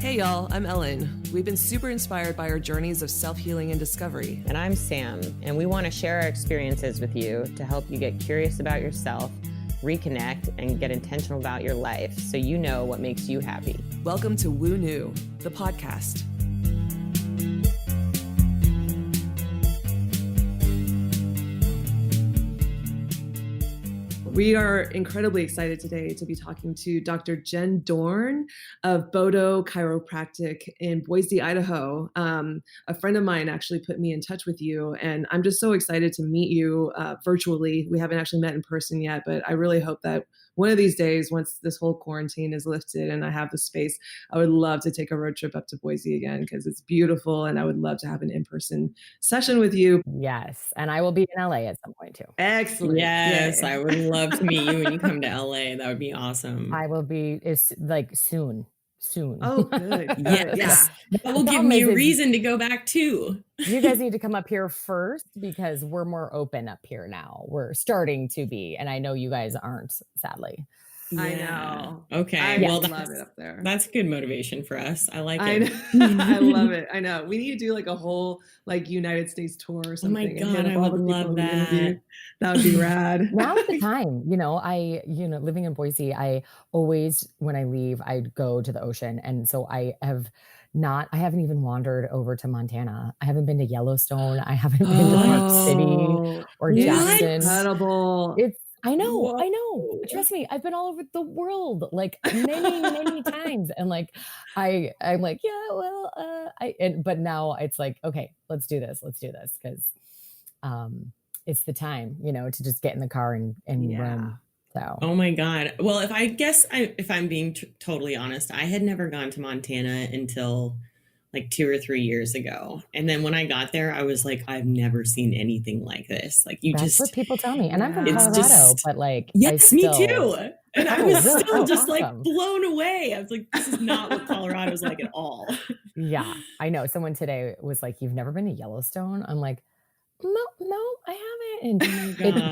Hey y'all, I'm Ellen. We've been super inspired by our journeys of self-healing and discovery. And I'm Sam, and we want to share our experiences with you to help you get curious about yourself, reconnect, and get intentional about your life so you know what makes you happy. Welcome to Woo New, the podcast. We are incredibly excited today to be talking to Dr. Jen Dorn of BoDo Chiropractic in Boise, Idaho. A friend of mine actually put me in touch with you, and I'm just so excited to meet you virtually. We haven't actually met in person yet, but I really hope that one of these days, once this whole quarantine is lifted and I have the space, I would love to take a road trip up to Boise again because it's beautiful, and I would love to have an in-person session with you. Yes, and I will be in LA at some point too. Excellent. Yes, Yay. I would love to meet you when you come to LA. That would be awesome. I will be, it's like soon. Oh, good. Yes. Yeah. That will give me a reason to go back too. You guys need to come up here first because we're more open up here now. We're starting to be, and I know you guys aren't, sadly. Yeah. I know. Okay. I well, love it up there. That's good motivation for us. I like it. I love it. I know. We need to do like a whole like United States tour or something. Oh my God, I would love that. That would be rad. Now's the time. Living in Boise, I always, when I leave, I go to the ocean. And so I haven't even wandered over to Montana. I haven't been to Yellowstone. I haven't been to Park City or Jackson. Incredible. I know. Trust me, I've been all over the world, like many, many times. And like, I'm like, yeah, well, but now it's like, okay, let's do this. Cause, it's the time, to just get in the car and run. So. Oh my God. Well, if I'm being totally honest, I had never gone to Montana until like 2 or 3 years ago. And then when I got there, I was like, I've never seen anything like this. Like That's what people tell me. And I'm from it's Colorado, just, but like, yes, me too. And I was really? still just awesome. like blown away. I was like, this is not what Colorado is like at all. Yeah, I know. Someone today was like, you've never been to Yellowstone? I'm like, no, I haven't. And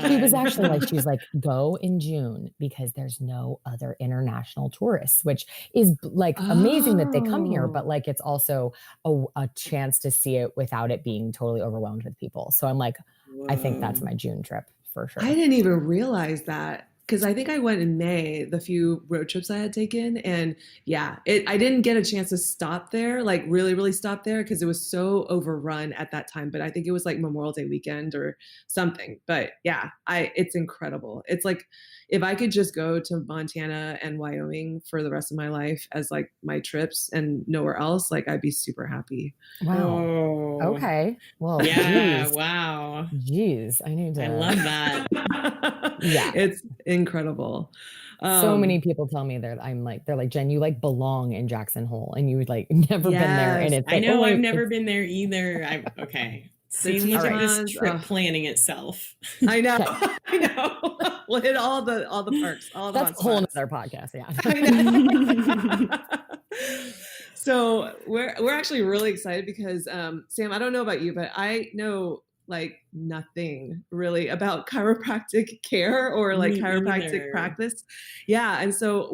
she was actually like, she's like, go in June because there's no other international tourists, which is like amazing that they come here, but like, it's also a chance to see it without it being totally overwhelmed with people. So I'm like, whoa. I think that's my June trip for sure. I didn't even realize that. Because I think I went in May, the few road trips I had taken. And yeah, I didn't get a chance to stop there, like really, really stop there because it was so overrun at that time. But I think it was like Memorial Day weekend or something. But yeah, it's incredible. It's like if I could just go to Montana and Wyoming for the rest of my life as like my trips and nowhere else, like I'd be super happy. Wow. Oh. Okay. Well, yeah. Geez. Wow. Jeez. I love that. Yeah. It's incredible. So many people tell me they're like, Jen, you like belong in Jackson Hole and you would like never been there. And it's like, I know I've never been there either. Okay. See, look at this trip planning itself. I know. I know. We'll hit all the perks. That's a whole other podcast. Yeah. I know. So we're actually really excited because Sam, I don't know about you, but I know like nothing really about chiropractic care or like chiropractic practice. Yeah. And so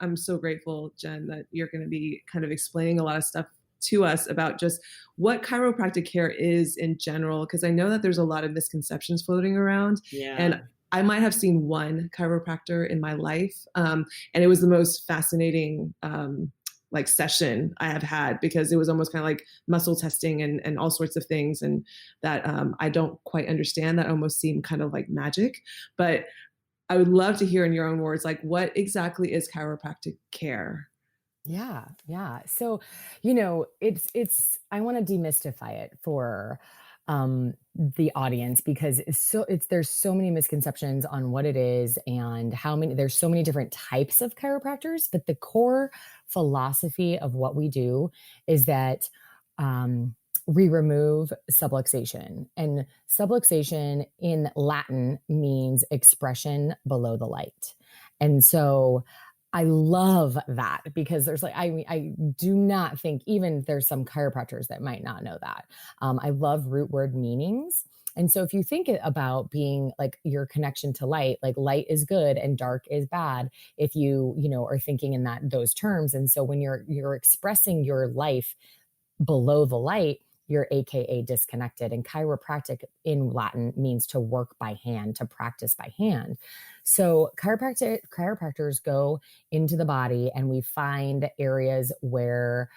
I'm so grateful, Jen, that you're going to be kind of explaining a lot of stuff to us about just what chiropractic care is in general. Cause I know that there's a lot of misconceptions floating around. Yeah. And I might have seen one chiropractor in my life. And it was the most fascinating, like session I have had because it was almost kind of like muscle testing and all sorts of things. And that I don't quite understand. That almost seemed kind of like magic, but I would love to hear in your own words, like what exactly is chiropractic care? Yeah. So, I want to demystify it for the audience because there's so many misconceptions on what it is and there's so many different types of chiropractors, but the core philosophy of what we do is that we remove subluxation, and subluxation in Latin means expression below the light. And so I love that because there's like, I do not think, even there's some chiropractors that might not know that. I love root word meanings. And so if you think about being like your connection to light, like light is good and dark is bad, if you, are thinking in those terms. And so when you're expressing your life below the light, you're AKA disconnected. And chiropractic in Latin means to work by hand, to practice by hand. So chiropractors go into the body and we find areas where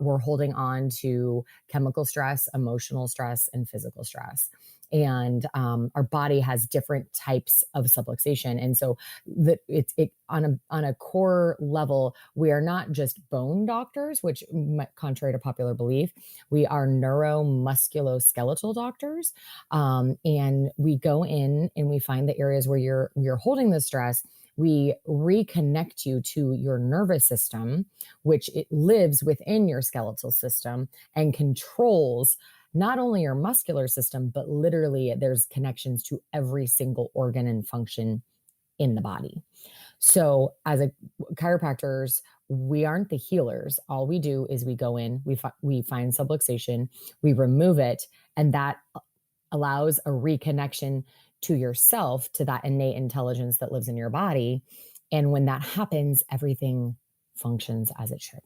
we're holding on to chemical stress, emotional stress, and physical stress. And our body has different types of subluxation. And so on a core level, we are not just bone doctors, which contrary to popular belief, we are neuromusculoskeletal doctors. And we go in and we find the areas where you're holding the stress. We reconnect you to your nervous system, which it lives within your skeletal system and controls not only your muscular system, but literally there's connections to every single organ and function in the body. So as chiropractors, we aren't the healers. All we do is we go in, we find subluxation, we remove it, and that allows a reconnection to yourself, to that innate intelligence that lives in your body. And when that happens, everything functions as it should.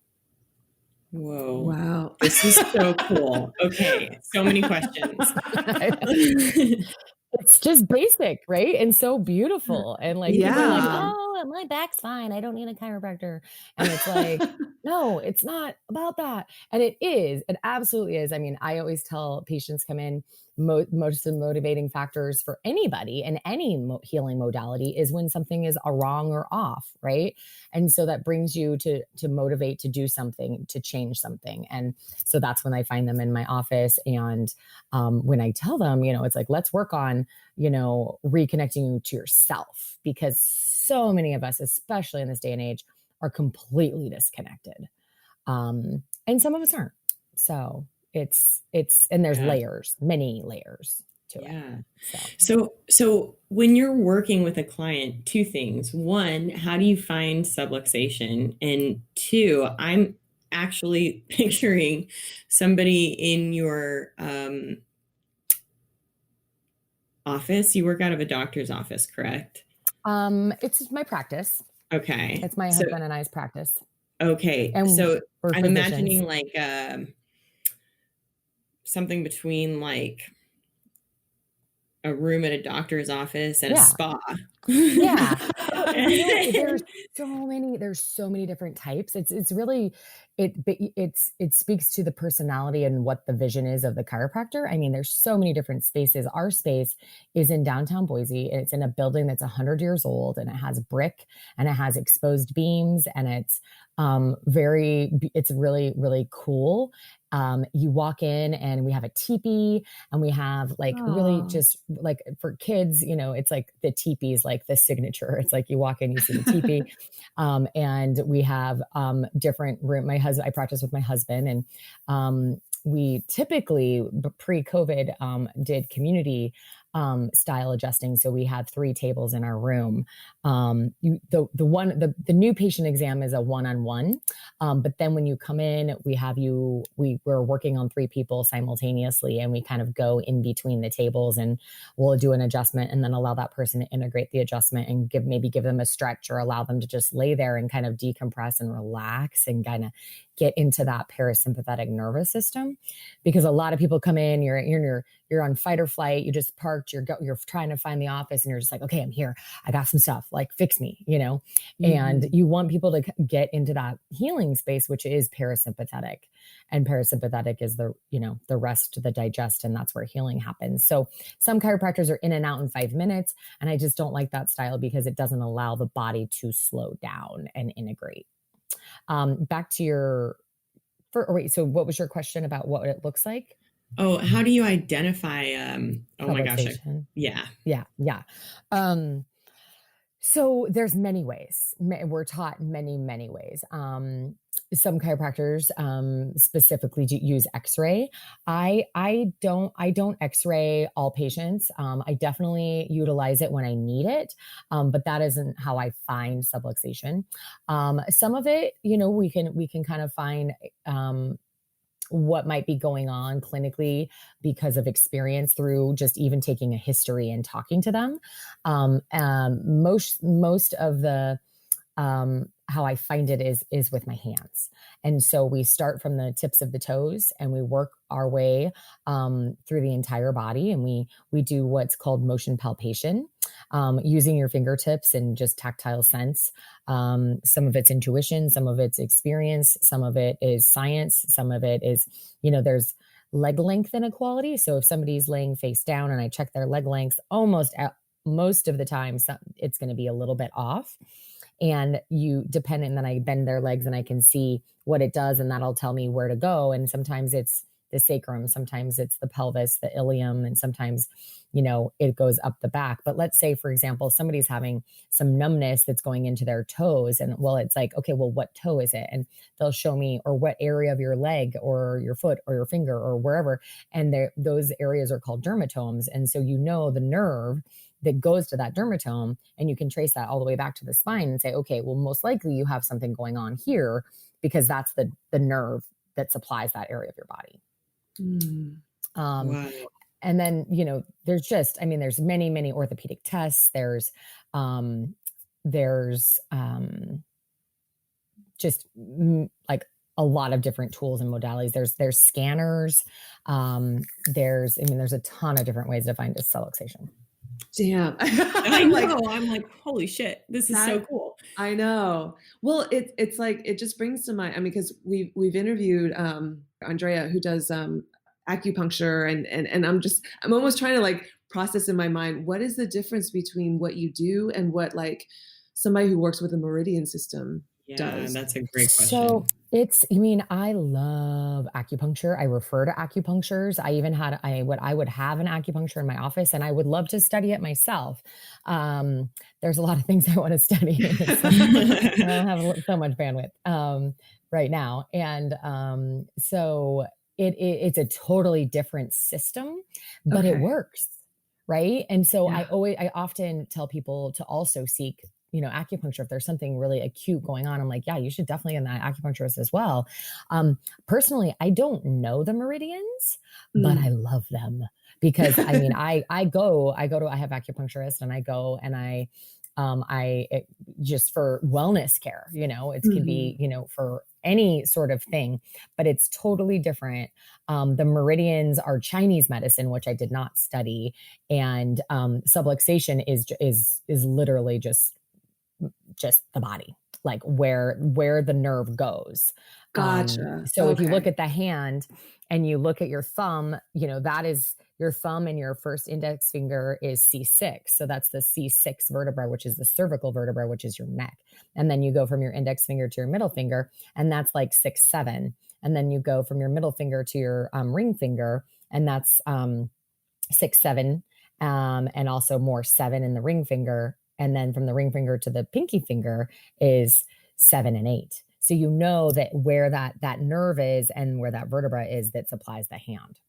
Whoa. Wow. This is so cool. Okay. So many questions. It's just basic, right? And so beautiful. And like, people are like, Yeah. oh, my back's fine, I don't need a chiropractor. And it's like, no, it's not about that. And it is. It absolutely is. I mean, I always tell patients come in, most of the motivating factors for anybody in any healing modality is when something is wrong or off, right? And so that brings you to motivate to do something, to change something. And so that's when I find them in my office. And when I tell them, it's like, let's work on, reconnecting you to yourself, because so many of us, especially in this day and age, are completely disconnected. And some of us aren't. So it's, and there's layers, many layers to it. So when you're working with a client, two things. One, how do you find subluxation? And two, I'm actually picturing somebody in your office. You work out of a doctor's office, correct? It's my practice. Okay. It's my husband and I's practice. Okay. And so I'm physicians. Imagining like something between like a room at a doctor's office and a spa. Yeah. There's so many different types. It's really, it speaks to the personality and what the vision is of the chiropractor. I mean, there's so many different spaces. Our space is in downtown Boise. It's in a building that's 100 years old, and it has brick and it has exposed beams, and it's really, really cool. You walk in and we have a teepee, and we have like really just like for kids, it's like the teepee is like the signature. It's like you walk in, you see the teepee. And we have different room. I practice with my husband, and we typically pre-COVID did community style adjusting. So we had 3 tables in our room. The new patient exam is a one-on-one. But then when you come in, we're working on 3 people simultaneously, and we kind of go in between the tables, and we'll do an adjustment and then allow that person to integrate the adjustment and give them a stretch, or allow them to just lay there and kind of decompress and relax and kind of get into that parasympathetic nervous system. Because a lot of people come in, you're on fight or flight, you just parked, you're trying to find the office, and you're just like, okay, I'm here, I got some stuff, like fix me, and you want people to get into that healing space, which is parasympathetic, and parasympathetic is the rest, the digest, and that's where healing happens. So some chiropractors are in and out in 5 minutes, and I just don't like that style because it doesn't allow the body to slow down and integrate. Back to so what was your question about what it looks like? Oh, how do you identify? Oh my gosh. Yeah. So there's many ways. We're taught many ways. Some chiropractors specifically use X-ray. I don't X-ray all patients. I definitely utilize it when I need it, but that isn't how I find subluxation. Some of it, we can kind of find what might be going on clinically because of experience through just even taking a history and talking to them. Most of the how I find it is with my hands. And so we start from the tips of the toes and we work our way through the entire body. And we do what's called motion palpation, using your fingertips and just tactile sense. Some of it's intuition, some of it's experience, some of it is science, some of it is, there's leg length inequality. So if somebody's laying face down and I check their leg lengths, most of the time it's going to be a little bit off. And and then I bend their legs and I can see what it does, and that'll tell me where to go. And sometimes it's the sacrum, sometimes it's the pelvis, the ilium, and sometimes, it goes up the back. But let's say, for example, somebody's having some numbness that's going into their toes, and it's like, okay, well, what toe is it? And they'll show me, or what area of your leg or your foot or your finger or wherever. And those areas are called dermatomes. And so, the nerve that goes to that dermatome, and you can trace that all the way back to the spine and say, okay, well, most likely you have something going on here because that's the nerve that supplies that area of your body. Wow. And then, there's many, many orthopedic tests. There's just like a lot of different tools and modalities. There's scanners. There's a ton of different ways to find a cell luxation. Damn. I know. I'm like, holy shit, this is so cool. I know. Well, it's like, it just brings to mind, because we've interviewed Andrea, who does acupuncture, and I'm almost trying to like process in my mind, what is the difference between what you do and what like somebody who works with a meridian system does? That's a great question. So I love acupuncture. I refer to acupunctures. I even I would have an acupuncture in my office, and I would love to study it myself. There's a lot of things I want to study. I don't have so much bandwidth right now. And so it's a totally different system, but it works. Right. And so I often tell people to also seek acupuncture if there's something really acute going on. I'm like, yeah, you should definitely get an acupuncturist as well. Personally, I don't know the meridians, but I love them because I have acupuncturists, and I go and I just for wellness care, it can be, for any sort of thing, but it's totally different. The meridians are Chinese medicine, which I did not study. And subluxation is literally just the body, like where the nerve goes. Gotcha. So if you look at the hand and you look at your thumb, that is your thumb, and your first index finger is C6. So that's the C6 vertebra, which is the cervical vertebra, which is your neck. And then you go from your index finger to your middle finger, and that's like 6, 7. And then you go from your middle finger to your ring finger, and that's 6, 7, and also more 7 in the ring finger. And then from the ring finger to the pinky finger is 7 and 8. So that where that nerve is and where that vertebra is that supplies the hand.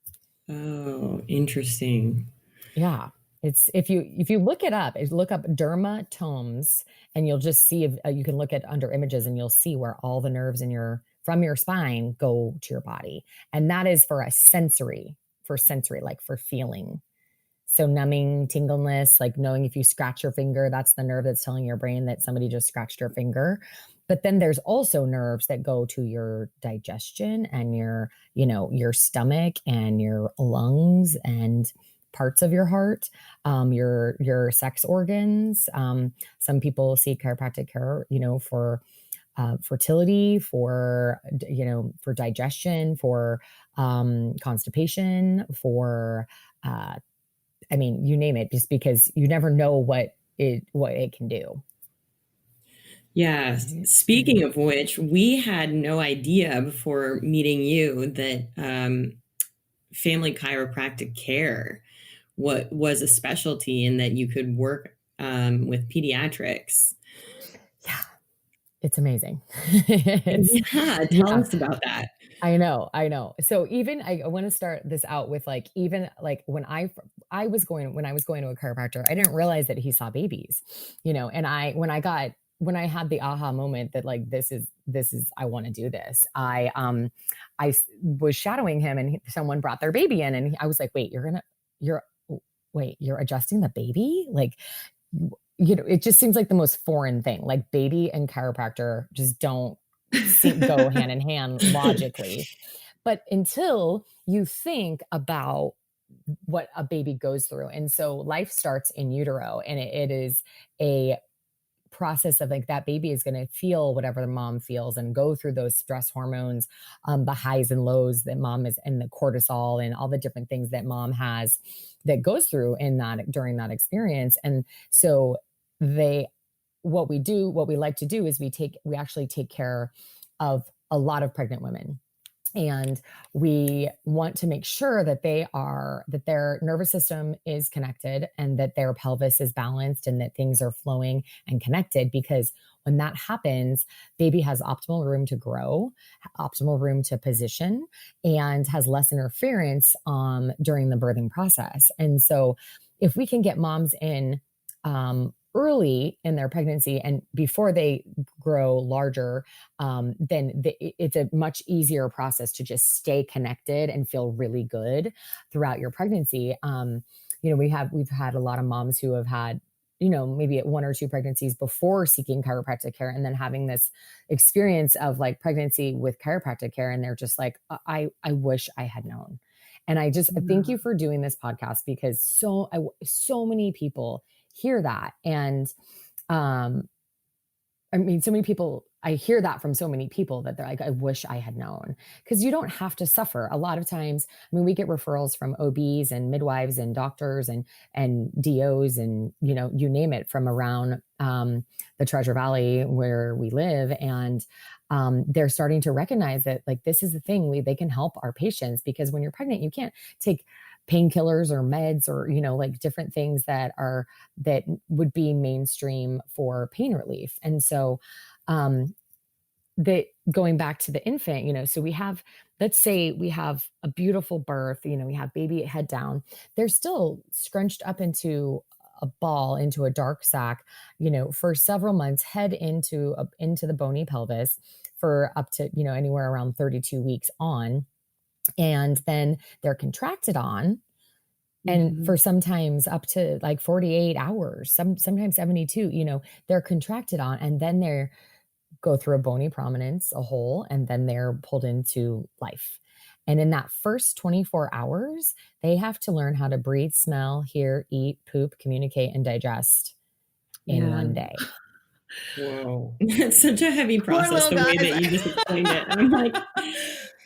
Oh, interesting. Yeah. It's if you look up dermatomes, and you'll just see you can look at under images, and you'll see where all the nerves from your spine go to your body. And that is for sensory, like for feeling. So numbing, tingleness, like knowing if you scratch your finger, that's the nerve that's telling your brain that somebody just scratched your finger. But then there's also nerves that go to your digestion and your stomach and your lungs and parts of your heart, your sex organs. Some people seek chiropractic care, for fertility, for digestion, for constipation, for you name it, just because you never know what it can do. Yeah. Speaking of which, we had no idea before meeting you that family chiropractic care was a specialty, and that you could work with pediatrics. Yeah. It's amazing. Tell us about that. I know. So even I want to start this out with when I was going to a chiropractor, I didn't realize that he saw babies, and when I had the aha moment that like, this is I want to do this. I was shadowing him, and someone brought their baby in, and I was like, wait, you're adjusting the baby? Like, it just seems like the most foreign thing. Like, baby and chiropractor just don't go hand in hand logically. But until you think about what a baby goes through. And so life starts in utero, and it is a process of like, that baby is going to feel whatever the mom feels and go through those stress hormones, the highs and lows that mom is, and the cortisol and all the different things that mom has that goes through in that during that experience. And so what we like to do is we actually take care of a lot of pregnant women. And we want to make sure that that their nervous system is connected, and that their pelvis is balanced, and that things are flowing and connected, because when that happens, baby has optimal room to grow, optimal room to position, and has less interference during the birthing process. And so if we can get moms in early in their pregnancy and before they grow larger, then it's a much easier process to just stay connected and feel really good throughout your pregnancy. We've had a lot of moms who have had, maybe 1 or 2 pregnancies before seeking chiropractic care, and then having this experience of like pregnancy with chiropractic care. And they're just like, I wish I had known. And I thank you for doing this podcast, because so many people hear that. And, so many people, I hear that from so many people that they're like, I wish I had known, because you don't have to suffer. A lot of times, we get referrals from OBs and midwives and doctors and DOs and, you name it, from around, the Treasure Valley where we live. And, they're starting to recognize that like, this is the thing, they can help our patients, because when you're pregnant, you can't take painkillers or meds or, like different things that would be mainstream for pain relief. And so, going back to the infant, so let's say we have a beautiful birth, we have baby head down, they're still scrunched up into a ball, into a dark sack, for several months, head into the bony pelvis for up to, anywhere around 32 weeks on. And then they're contracted on, and for sometimes up to like 48 hours, sometimes 72, they're contracted on, and then they go through a bony prominence, a hole, and then they're pulled into life. And in that first 24 hours, they have to learn how to breathe, smell, hear, eat, poop, communicate, and digest in one day. Whoa. It's such a heavy process, the way that you just explained it. I'm like,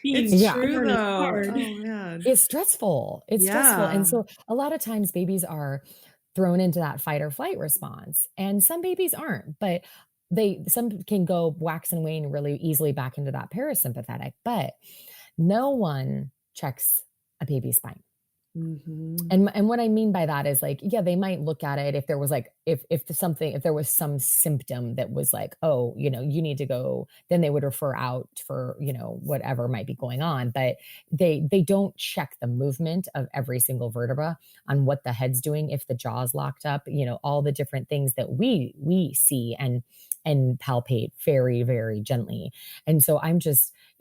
it's true though. Oh man. It's stressful. Stressful. And so a lot of times babies are thrown into that fight or flight response, and some babies aren't, but some can go wax and wane really easily back into that parasympathetic, but no one checks a baby's spine. And what I mean by that is like, yeah, they might look at it if there was like, if there was some symptom that was like, oh, you need to go, then they would refer out for, whatever might be going on. But they don't check the movement of every single vertebra on what the head's doing, if the jaw's locked up, all the different things that we see and palpate very, very gently. And so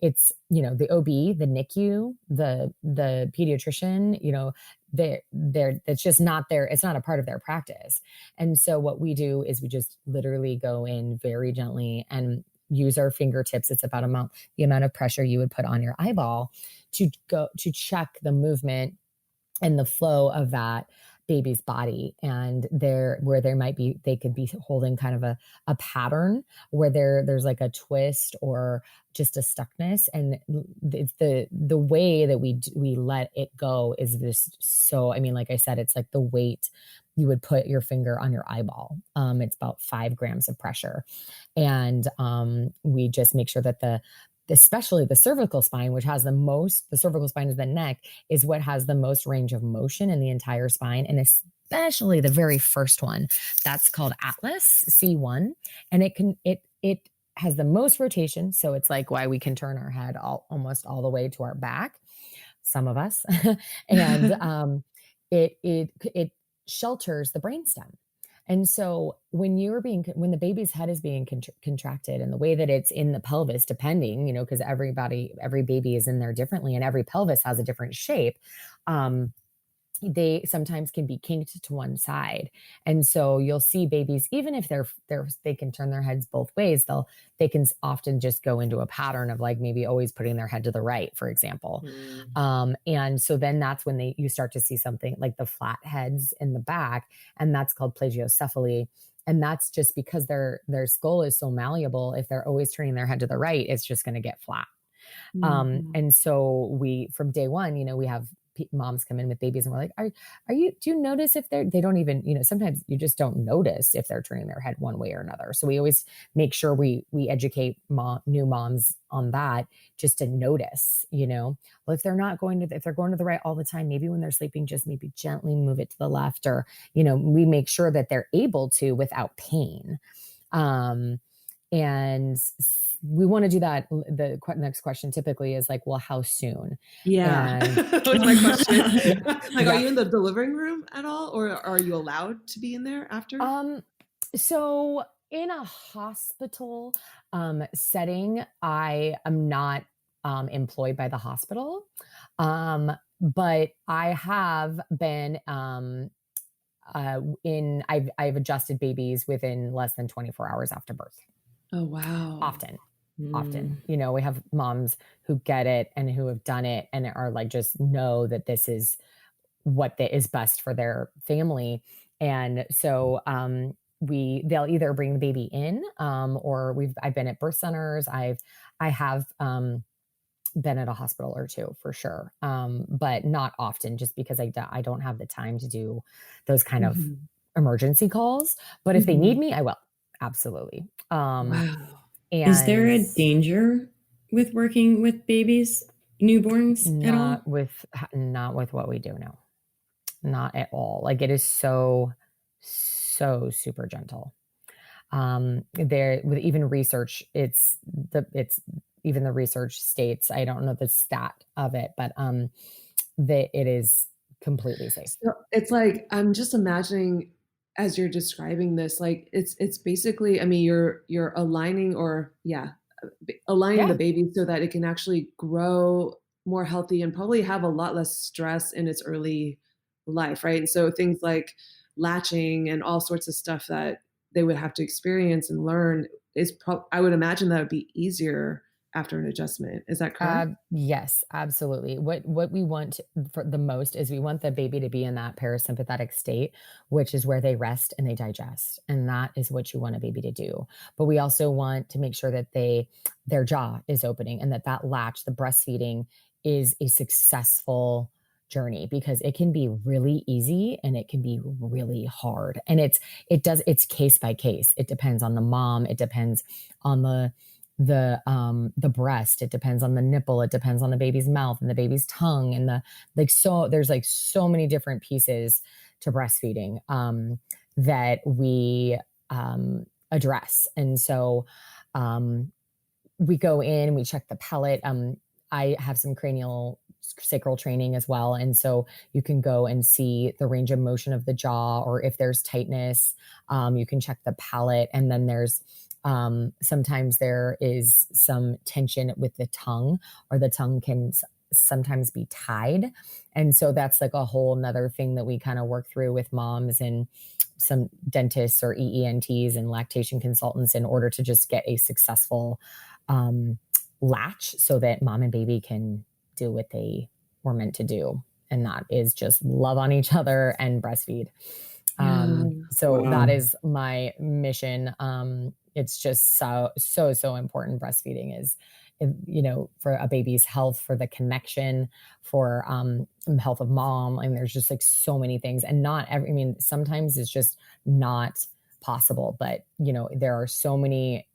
it's, the OB, the NICU, the pediatrician, that's just not there. It's not a part of their practice. And so what we do is we just literally go in very gently and use our fingertips. It's about the amount of pressure you would put on your eyeball to check the movement and the flow of that baby's body. And they could be holding kind of a pattern where there's like a twist or just a stuckness. And it's the way that we let it go is just so, like I said, it's like the weight you would put your finger on your eyeball. It's about 5 grams of pressure. And we just make sure that especially the cervical spine, which has the cervical spine is the neck, is what has the most range of motion in the entire spine. And especially the very first one, that's called Atlas C1. And it has the most rotation. So it's like why we can turn our head almost all the way to our back, some of us. And it shelters the brainstem. And so when when the baby's head is being contracted and the way that it's in the pelvis, depending, because every baby is in there differently and every pelvis has a different shape. They sometimes can be kinked to one side. And so you'll see babies, even if they can turn their heads both ways, they can often just go into a pattern of like maybe always putting their head to the right, for example. And so then that's when you start to see something like the flat heads in the back, and that's called plagiocephaly. And that's just because their skull is so malleable. If they're always turning their head to the right, it's just going to get flat. And so from day one, we have moms come in with babies and we're like, do you notice if they don't even, sometimes you just don't notice if they're turning their head one way or another. So we always make sure we educate new moms on that, just to notice, well, if they're going to the right all the time, maybe when they're sleeping, just maybe gently move it to the left, or, we make sure that they're able to without pain. And we want to do that. The next question typically is like, well, how soon? Yeah. That was my question. Like, are you in the delivering room at all, or are you allowed to be in there after? So in a hospital setting, I am not employed by the hospital. But I have been I've adjusted babies within less than 24 hours after birth. Oh, wow. Often. We have moms who get it and who have done it and are like, just know that this is what is best for their family. And so they'll either bring the baby in, or I've been at birth centers. I have been at a hospital or two for sure. But not often, just because I don't have the time to do those kind of emergency calls. But if they need me, I will. Absolutely. Wow. Is there a danger with working with babies, newborns at all? Not with what we do, no. Not at all. Like, it is so super gentle. There, with even research, even the research states, I don't know the stat of it, but that it is completely safe. So it's like, I'm just imagining as you're describing this, like it's basically, I mean, you're aligning the baby so that it can actually grow more healthy and probably have a lot less stress in its early life, right? And so things like latching and all sorts of stuff that they would have to experience and learn I would imagine that would be easier after an adjustment. Is that correct? Yes, absolutely. What we want for the most is we want the baby to be in that parasympathetic state, which is where they rest and they digest. And that is what you want a baby to do. But we also want to make sure that their jaw is opening and that latch, the breastfeeding, is a successful journey, because it can be really easy and it can be really hard. And it's case by case. It depends on the mom. It depends on the breast. It depends on the nipple. It depends on the baby's mouth and the baby's tongue, and there's like so many different pieces to breastfeeding that we address. And so we go in, we check the pellet. I have some cranial sacral training as well. And so you can go and see the range of motion of the jaw, or if there's tightness, you can check the palate. And then there's sometimes there is some tension with the tongue, or the tongue can sometimes be tied. And so that's like a whole nother thing that we kind of work through with moms and some dentists or EENTs and lactation consultants in order to just get a successful latch so that mom and baby can do what they were meant to do. And that is just love on each other and breastfeed. So that is my mission. It's just so important. Breastfeeding is, for a baby's health, for the connection, for health of mom. And there's just like so many things, and sometimes it's just not possible, but there are so many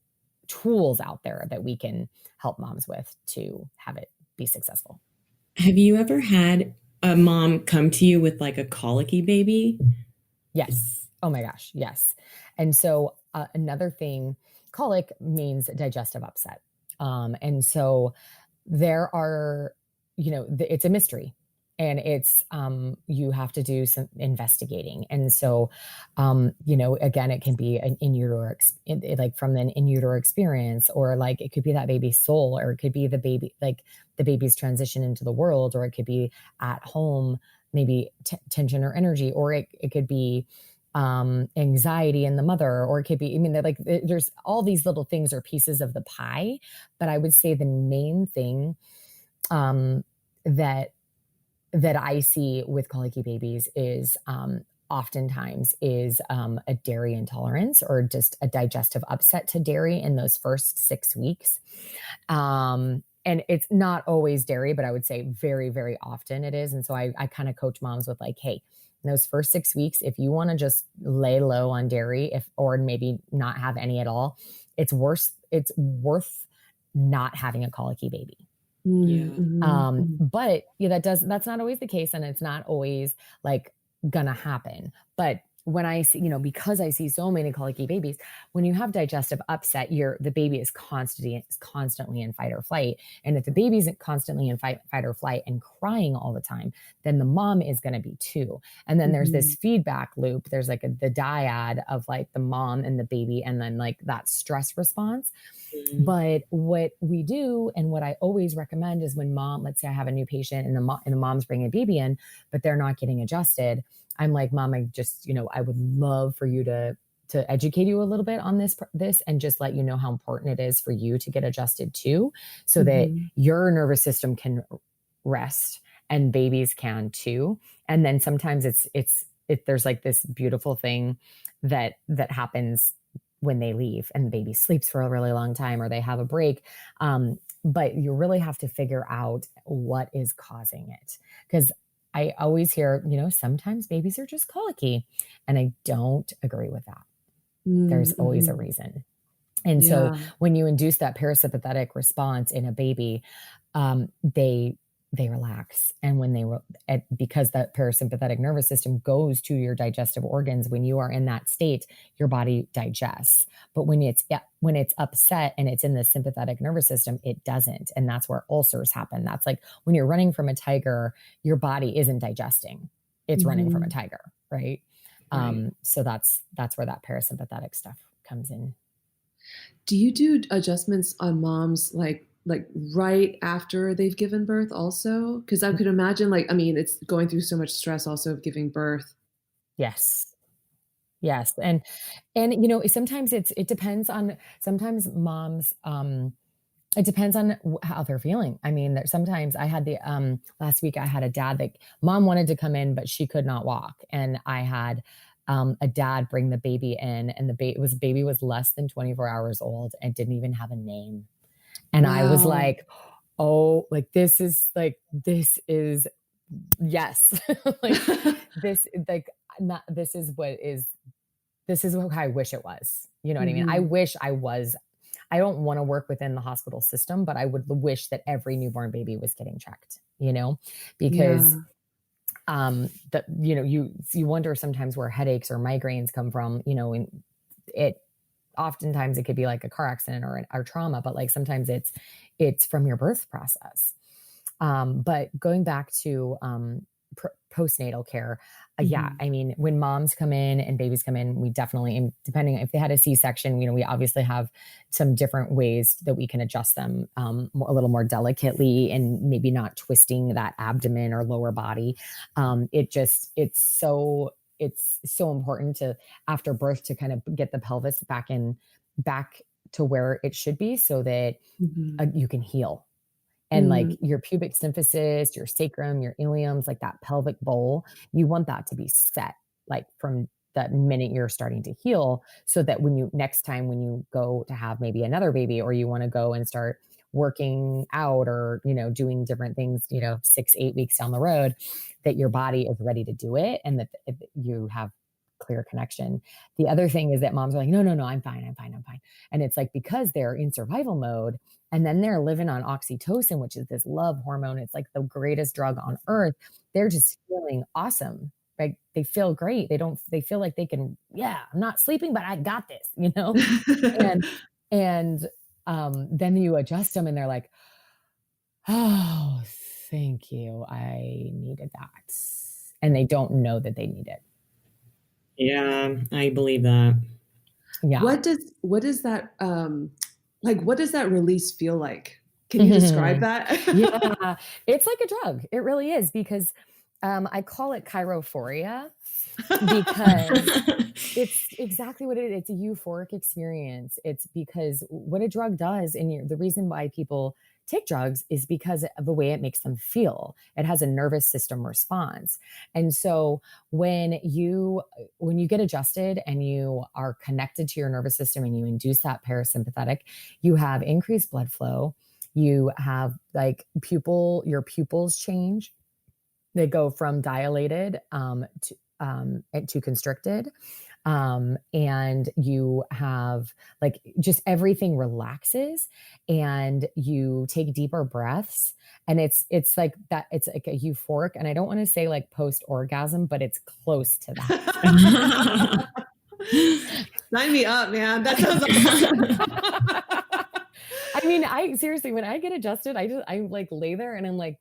tools out there that we can help moms with to have it be successful. Have you ever had a mom come to you with like a colicky baby? Yes. Oh my gosh. Yes. And so another thing, colic means digestive upset. And so there are, it's a mystery. and it's you have to do some investigating. And so again, it can be an in utero like from an in utero experience, or like it could be that baby's soul, or it could be the baby, like the baby's transition into the world, or it could be at home, maybe tension or energy, or it could be anxiety in the mother, or it could be, I mean, like there's all these little things or pieces of the pie. But I would say the main thing that I see with colicky babies is oftentimes is a dairy intolerance, or just a digestive upset to dairy in those first 6 weeks. And it's not always dairy, but I would say very, very often it is. And so I kind of coach moms with like, hey, in those first 6 weeks, if you want to just lay low on dairy, or maybe not have any at all, it's worth not having a colicky baby. But that's not always the case, and it's not always like gonna happen. But when I see, because I see so many colicky babies, when you have digestive upset, the baby is constantly in fight or flight. And if the baby's constantly in fight or flight and crying all the time, then the mom is going to be too. And then there's this feedback loop. There's like the dyad of like the mom and the baby, and then like that stress response. But what we do, and what I always recommend, is when let's say I have a new patient and the mom's bringing a baby in, but they're not getting adjusted. I'm like, Mom, I just, I would love for you to educate you a little bit on this, and just let you know how important it is for you to get adjusted too, so that your nervous system can rest and babies can too. And then sometimes there's like this beautiful thing that happens when they leave and the baby sleeps for a really long time, or they have a break. But you really have to figure out what is causing it. Because I always hear, sometimes babies are just colicky, and I don't agree with that. There's always a reason. And so when you induce that parasympathetic response in a baby, they relax. And when because that parasympathetic nervous system goes to your digestive organs, when you are in that state, your body digests. But when it's upset and it's in the sympathetic nervous system, it doesn't. And that's where ulcers happen. That's like when you're running from a tiger, your body isn't digesting. It's running from a tiger, right? So that's where that parasympathetic stuff comes in. Do you do adjustments on moms like right after they've given birth also? Because I could imagine it's going through so much stress also of giving birth. Yes. And sometimes it depends on, sometimes moms, it depends on how they're feeling. I mean, sometimes I had last week I had a dad that mom wanted to come in, but she could not walk. And I had a dad bring the baby in, and the baby was less than 24 hours old and didn't even have a name. And I was like, oh, like, this is yes. This is how I wish it was. You know what I mean? I don't want to work within the hospital system, but I would wish that every newborn baby was getting checked, because you wonder sometimes where headaches or migraines come from, and oftentimes it could be like a car accident or trauma, but like sometimes it's from your birth process. But going back to postnatal care, I mean, when moms come in and babies come in, we definitely, depending if they had a C-section, we obviously have some different ways that we can adjust them a little more delicately, and maybe not twisting that abdomen or lower body. It's so important to, after birth, to kind of get the pelvis back to where it should be, so that you can heal. And like your pubic symphysis, your sacrum, your iliums, like that pelvic bowl, you want that to be set, like from that minute you're starting to heal, so that next time when you go to have maybe another baby, or you want to go and start working out, or, doing different things, 6-8 weeks down the road, that your body is ready to do it, and that you have clear connection. The other thing is that moms are like, no, I'm fine. And it's like, because they're in survival mode, and then they're living on oxytocin, which is this love hormone. It's like the greatest drug on earth. They're just feeling awesome. Like, they feel great. They feel like they can, I'm not sleeping, but I got this, and then you adjust them, and they're like, oh, thank you. I needed that. And they don't know that they need it. Yeah, I believe that. Yeah. What does that like, what does that release feel like? Can you describe that? Yeah, it's like a drug. It really is, because I call it chirophoria, because it's exactly what it is. It's a euphoric experience. It's because what a drug does, and the reason why people take drugs is because of the way it makes them feel. It has a nervous system response. And so when you get adjusted and you are connected to your nervous system and you induce that parasympathetic, you have increased blood flow. You have like your pupils change. They go from dilated to constricted. And you have like just everything relaxes, and you take deeper breaths, and it's like that. It's like a euphoric, and I don't want to say like post orgasm, but it's close to that. Sign me up, man. That sounds awesome. I mean, I seriously, when I get adjusted, I like lay there and I'm like,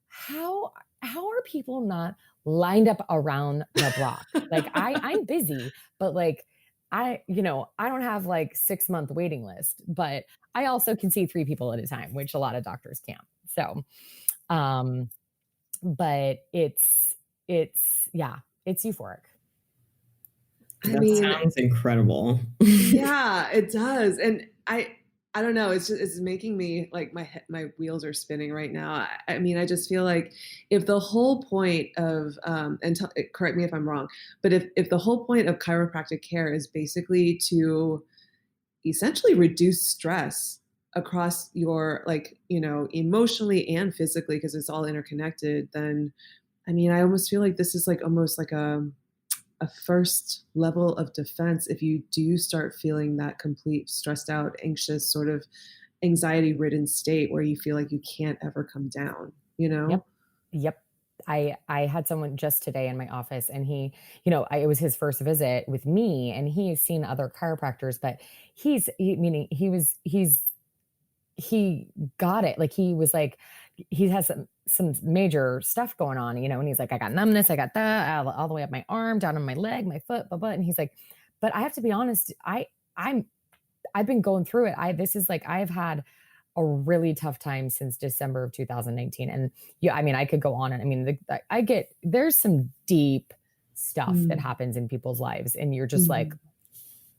how are people not lined up around the block? Like I'm busy, but like I don't have like 6-month waiting list, but I also can see 3 people at a time, which a lot of doctors can't. So, but it's euphoric. That sounds incredible. Yeah, it does. And I don't know. It's making me like my wheels are spinning right now. I mean, I just feel like if the whole point of correct me if I'm wrong, but if the whole point of chiropractic care is basically to essentially reduce stress across your emotionally and physically, because it's all interconnected, then I mean, I almost feel like this is like almost like a first level of defense if you do start feeling that complete stressed out, anxious, sort of anxiety ridden state where you feel like you can't ever come down, Yep. I had someone just today in my office, and he, it was his first visit with me, and he's seen other chiropractors, but he got it. Like he was like, he has some major stuff going on, and he's like, I got numbness, I got that all the way up my arm, down on my leg, my foot, blah, blah. And he's like, but I have to be honest, I've been going through it. This is like, I've had a really tough time since December of 2019. And yeah, I mean, I could go on, and I mean, there's some deep stuff that happens in people's lives, and you're just like,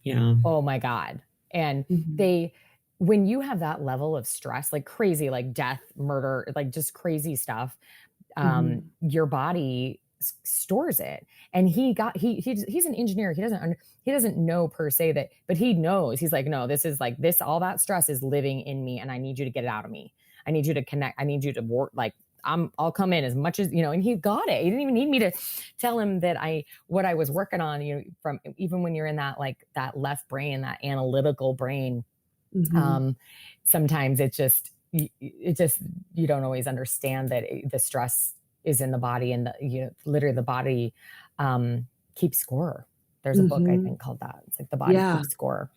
yeah, oh my God. And when you have that level of stress, like crazy, like death, murder, like just crazy stuff, your body stores it. And he's an engineer. He doesn't know per se that, but he knows. He's like, no, this is like this, all that stress is living in me, and I need you to get it out of me. I need you to connect. I need you to work. Like I'll come in as much as, and he got it. He didn't even need me to tell him that what I was working on, from even when you're in that, like that left brain, that analytical brain, sometimes it just, you don't always understand that the stress is in the body, and literally the body keeps score. There's a book I think called that. It's like the body keeps score.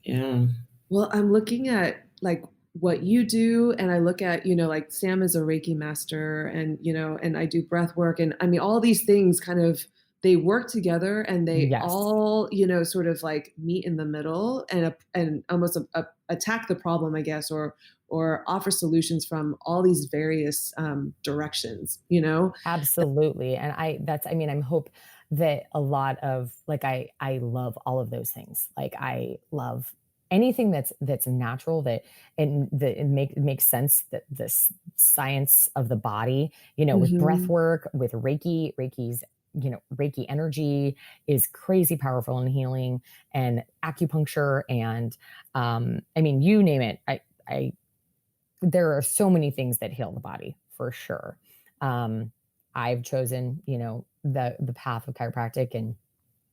Yeah. Well, I'm looking at like what you do, and I look at, like Sam is a Reiki master, and and I do breath work, and I mean all these things kind of, they work together, and they all, sort of like meet in the middle and almost attack the problem, I guess, or offer solutions from all these various directions, Absolutely. And I hope that a lot of like, I love all of those things. Like I love anything that's natural, that it makes sense, that this science of the body, with breath work, with Reiki's, Reiki energy is crazy powerful in healing, and acupuncture, and I mean, you name it. There are so many things that heal the body for sure. I've chosen, the path of chiropractic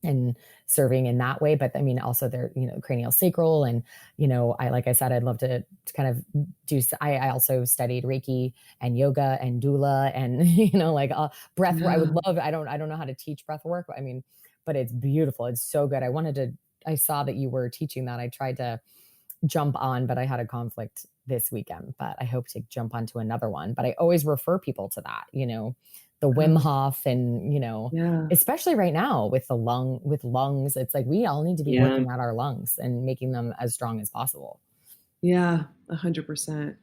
and serving in that way. But I mean, also there, cranial sacral, and, like I said, I'd love to kind of do, I also studied Reiki and yoga and doula, and, like breath work. I would love, I don't know how to teach breath work, but I mean, but it's beautiful. It's so good. I saw that you were teaching that. I tried to jump on, but I had a conflict this weekend, but I hope to jump onto another one. But I always refer people to that, the Wim Oh, Hof and, yeah. especially right now with with lungs, it's like we all need to be Yeah. working at our lungs and making them as strong as possible. Yeah, 100%.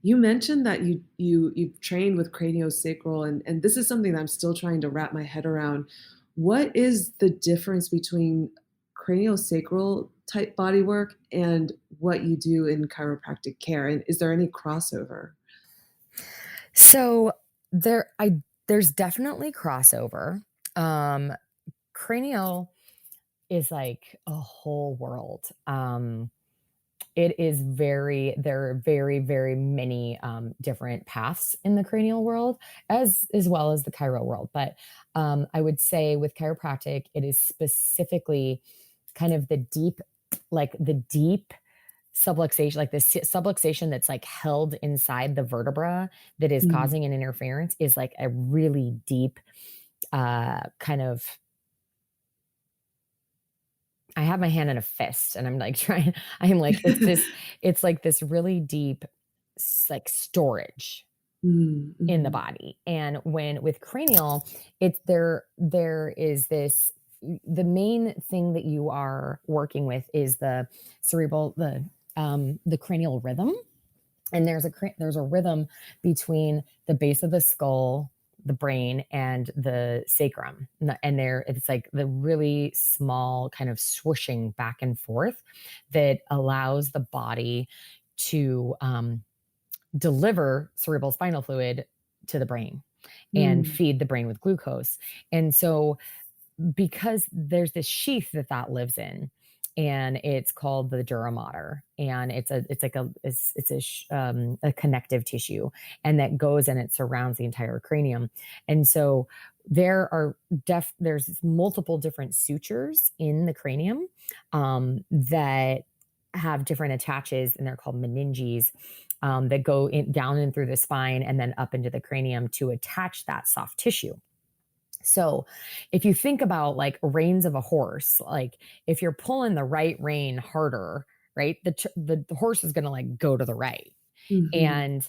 You mentioned that you've trained with craniosacral, and this is something that I'm still trying to wrap my head around. What is the difference between craniosacral type body work and what you do in chiropractic care? And is there any crossover? So there's definitely crossover. Um, Cranial is like a whole world. There are very, very many different paths in the cranial world as well as the chiro world. But I would say with chiropractic, it is specifically kind of the deep subluxation, like the subluxation that's like held inside the vertebra that is Mm, causing an interference is like a really deep kind of. I have my hand in a fist and I'm like it's like this really deep like storage in the mhm, body. And when with cranial, there is this, the main thing that you are working with is the cerebral, the cranial rhythm. And there's a rhythm between the base of the skull, the brain, and the sacrum. And there it's like the really small kind of swooshing back and forth that allows the body to deliver cerebral spinal fluid to the brain and mm, feed the brain with glucose. And so because there's this sheath that lives in, and it's called the dura mater, and it's a connective tissue, and that goes and it surrounds the entire cranium. And so there's multiple different sutures in the cranium that have different attaches, and they're called meninges, that go down and through the spine and then up into the cranium to attach that soft tissue. So if you think about like reins of a horse, like if you're pulling the right rein harder, right, the horse is going to like go to the right. mhm, And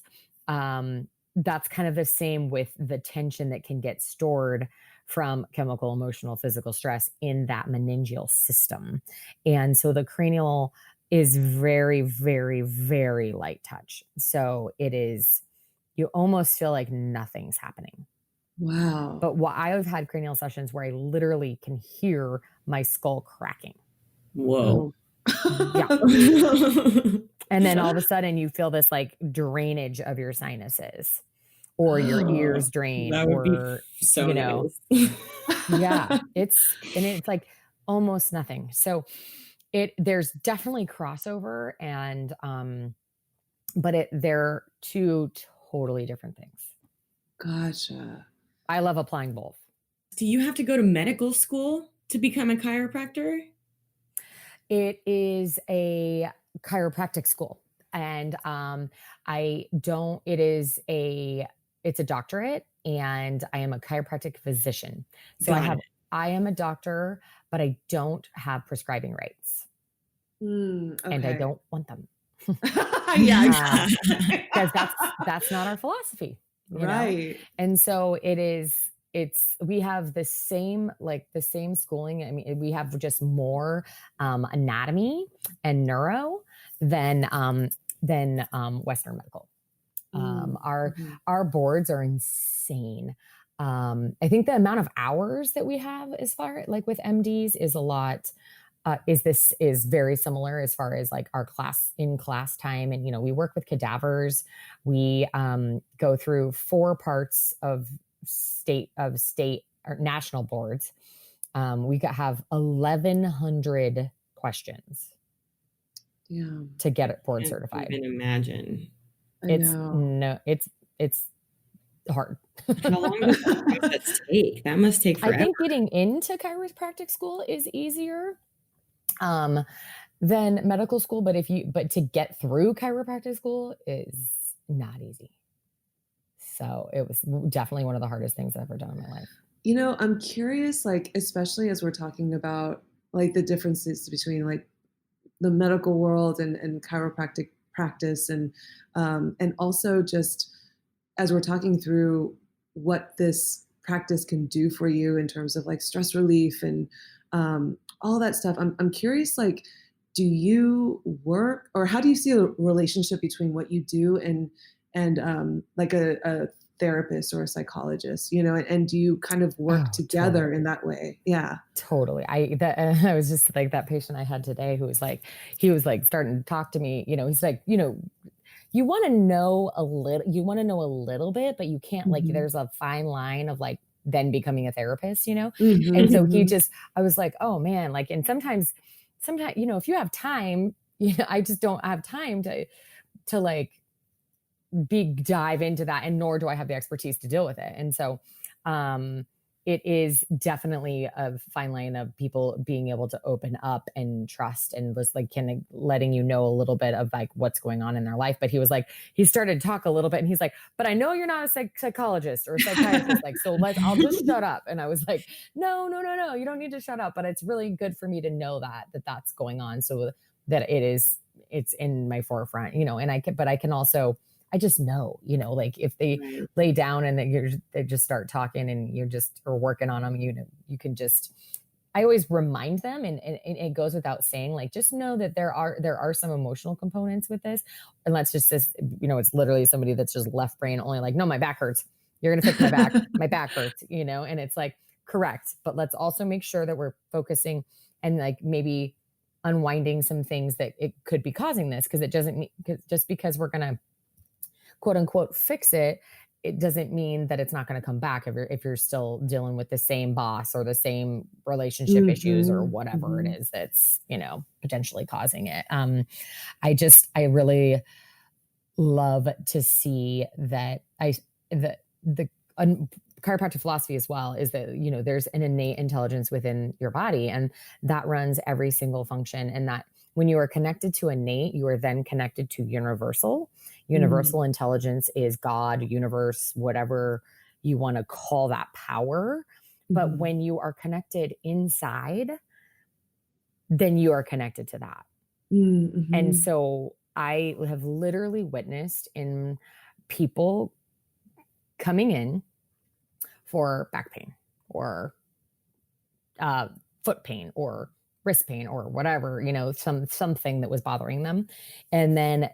that's kind of the same with the tension that can get stored from chemical, emotional, physical stress in that meningeal system. And so the cranial is very, very, very light touch. So you almost feel like nothing's happening. wow. But I've had cranial sessions where I literally can hear my skull cracking. Whoa. Oh. Yeah. And then all of a sudden you feel this like drainage of your sinuses, or your Oh, ears drain, that would be or, so nice. yeah, it's like almost nothing. So there's definitely crossover, and, but they're two totally different things. Gotcha. I love applying both. Do you have to go to medical school to become a chiropractor? It is a chiropractic school, and I don't. It's a doctorate, and I am a chiropractic physician. So Got it. I am a doctor, but I don't have prescribing rights, and I Okay. don't want them. Yeah, Uh, exactly. because that's not our philosophy. Right. And so we have the same schooling. I mean, we have just more anatomy and neuro than Western medical. Mm, mhm. Our boards are insane. I think the amount of hours that we have as far like with MDs is a lot. Is very similar as far as like our class time. And we work with cadavers. We go through 4 parts of state or national boards. We have 1,100 questions Yeah, to get it board Can't certified. even imagine. I know. It's hard. How long does that process take? That must take I forever. think getting into chiropractic school is easier than medical school, but to get through chiropractic school is not easy. So it was definitely one of the hardest things I've ever done in my life. I'm curious, like, especially as we're talking about like the differences between like the medical world and chiropractic practice, and also just as we're talking through what this practice can do for you in terms of like stress relief and all that stuff. I'm curious, like, do you work or how do you see a relationship between what you do and like a therapist or a psychologist, and do you kind of work Oh, together totally. in that way? Yeah. Totally. I was just like that patient I had today who was like, he was like starting to talk to me, he's like, you want to know a little bit, but you can't, like, Hmm. there's a fine line of like then becoming a therapist, And so Hmm. I was like, oh man, like, and sometimes, if you have time, I just don't have time to like dive into that, and nor do I have the expertise to deal with it. And so um it is definitely a fine line of people being able to open up and trust and just like kind of letting you know a little bit of like what's going on in their life. But he was like, he started to talk a little bit and he's like, but I know you're not a psychologist or a psychiatrist, like, so I'll just shut up. And I was like, no, no, no, no, you don't need to shut up, but it's really good for me to know that's going on, so that it's in my forefront, and I can also, I just know, like if they Right. lay down and they just start talking and you're just or working on them, you can just. I always remind them, and it goes without saying, like, just know that there are some emotional components with this, and let's just this, it's literally somebody that's just left brain only, like, no, my back hurts. You're gonna fix my back hurts, and it's like correct, but let's also make sure that we're focusing and like maybe unwinding some things that it could be causing this, because it doesn't mean just because we're gonna quote unquote fix it, it doesn't mean that it's not going to come back if you're still dealing with the same boss or the same relationship issues or Hmm. whatever it Hmm. is that's potentially causing it. I really love to see that the chiropractic philosophy as well is that there's an innate intelligence within your body, and that runs every single function, and that when you are connected to innate, you are then connected to universal. Hmm. Universal intelligence is God, universe, whatever you want to call that power. But Hmm. when you are connected inside, then you are connected to that. And Hmm. so I have literally witnessed in people coming in for back pain or uh, foot pain or wrist pain or whatever, something that was bothering them. And then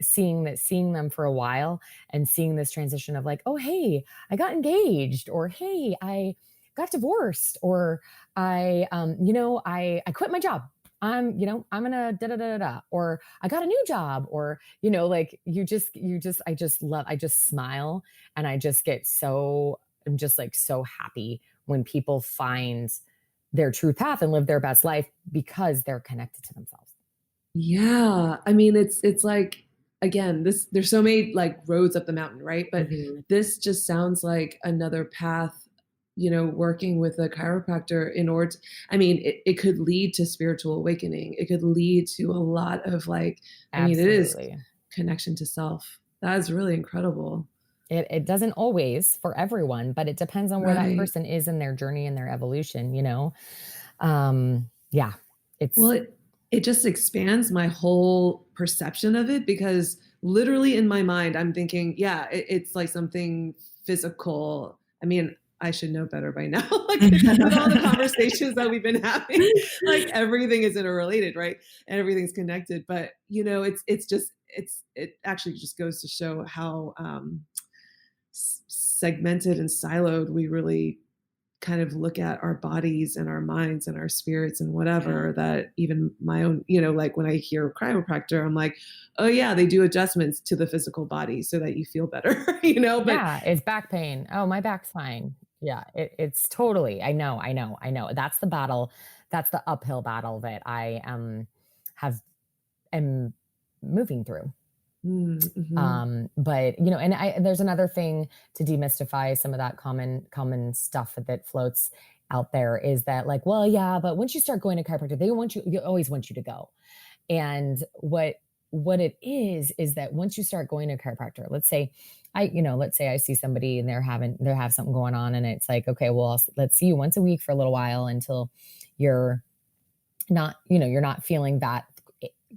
seeing them for a while and seeing this transition of like, oh, hey, I got engaged, or hey, I got divorced, or I quit my job. I'm gonna da da da da, or I got a new job, or like I just smile, and I'm just like so happy when people find their true path and live their best life because they're connected to themselves. Yeah. I mean, it's like, again, there's so many like roads up the mountain, right? But Mm-hmm. this just sounds like another path, working with a chiropractor in order I mean, it could lead to spiritual awakening. It could lead to a lot of like, I mean, it is Absolutely. connection to self. That is really incredible. It doesn't always for everyone, but it depends on where that Right. person is in their journey and their evolution. Yeah, Well, it's it just expands my whole perception of it because literally in my mind, I'm thinking, yeah, it's like something physical. I mean, I should know better by now. Like with all the conversations that we've been having, like everything is interrelated, right? And everything's connected. But it actually just goes to show how segmented and siloed we really kind of look at our bodies and our minds and our spirits and Yeah. whatever, that even my own, like when I hear chiropractor, I'm like, oh yeah, they do adjustments to the physical body so that you feel better, but yeah, it's back pain. Oh, my back's fine. Yeah, it's totally. I know. That's the battle. That's the uphill battle that I have am moving through. mm-hmm. But and there's another thing to demystify some of that common stuff that floats out there, is that like, well, yeah, but once you start going to chiropractor, they always want you to go. And what it is that once you start going to a chiropractor, let's say I see somebody and they have something going on, and it's like, okay, well, let's see you once a week for a little while until you're not feeling that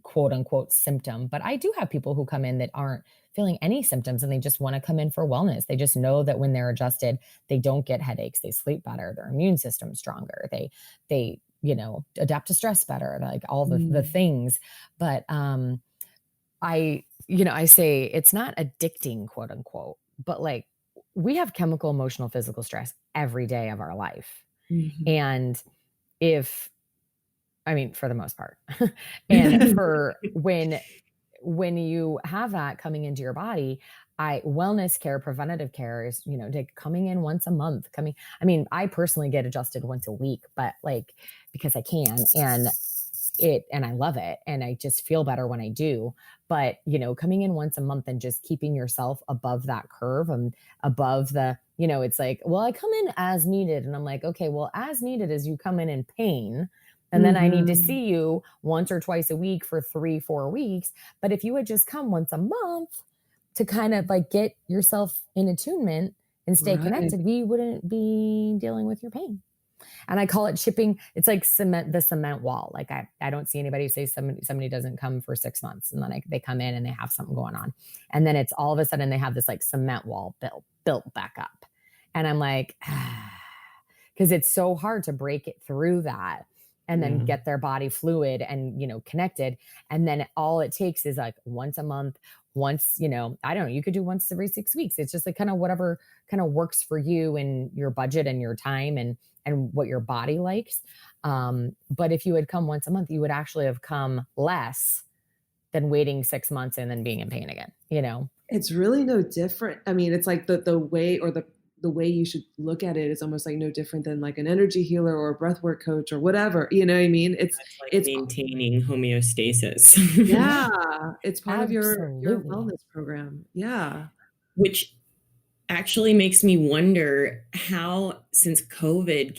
quote unquote symptom, but I do have people who come in that aren't feeling any symptoms and they just want to come in for wellness. They just know that when they're adjusted, they don't get headaches, they sleep better, their immune system's stronger, they adapt to stress better, like all the things. But I say it's not addicting, quote unquote, but like we have chemical, emotional, physical stress every day of our life. And for the most part, and for when you have that coming into your body, wellness care, preventative care is, coming in once a month, I personally get adjusted once a week, but like, because I can, and I love it. And I just feel better when I do. But, coming in once a month and just keeping yourself above that curve and above the, it's like, well, I come in as needed. And I'm like, okay, well, as needed as you come in pain. And then I need to see you once or twice a week for 3-4 weeks. But if you would just come once a month to kind of like get yourself in attunement and stay connected, we wouldn't be dealing with your pain. And I call it chipping. It's like the cement wall. Like I don't see anybody say somebody doesn't come for 6 months and then they come in and they have something going on. And then it's all of a sudden they have this like cement wall built back up. And I'm like, because it's so hard to break it through that and then get their body fluid and, connected. And then all it takes is like once a month, once, I don't know, you could do once every 6 weeks. It's just like kind of whatever kind of works for you and your budget and your time and what your body likes. But if you had come once a month, you would actually have come less than waiting 6 months and then being in pain again, It's really no different. I mean, it's like the way or the way you should look at it is almost like no different than like an energy healer or a breathwork coach or whatever, you know what I mean? It's maintaining homeostasis. Yeah. It's part of your wellness program. Yeah. Which actually makes me wonder how, since COVID